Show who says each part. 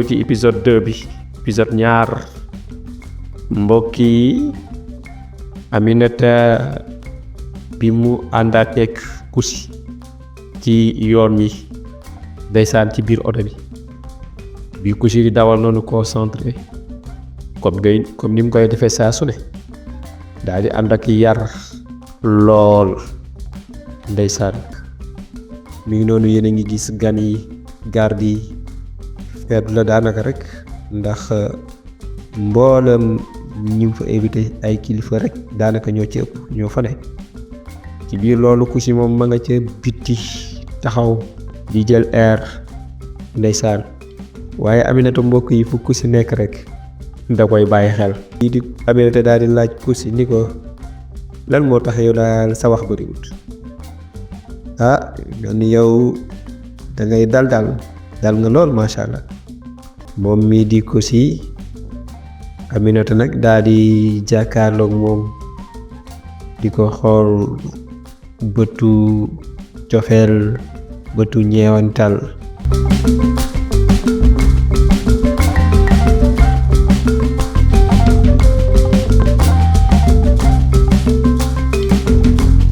Speaker 1: ci épisode 2 bi épisode ñaar mbokk yi Aminata bi mu àndaateeg Kousi ci yoon wi ndeysaan ci biir oto bi Kousi di dawal noonu concentré comme ni mu koy defee saa su ne daal di ànd ak yar lool ndeysaan mi ngi noonu yéen a ngi gis gan yi garde yi feet la daanaka rek ndax mboolem ñi fa invité ay kilifa rek daanaka ñoo ci ëpp ñoo fa ne ci biir loolu Kousi moom ma nga ca bitti taxaw di jël air ndeysaan waaye Aminata mbokk yi fu Kousi nekk rek da koy bàyyi xel. lii di Aminata daal di laaj Kousi ni ko lan moo tax yow daal sa wax bëriwut ni yow da ngay dal nga lool macha allah moom mii di Kousi Aminata nag daal di jàkkaarloog moom di ko xool bëtu cofeel bëtu ñeewantal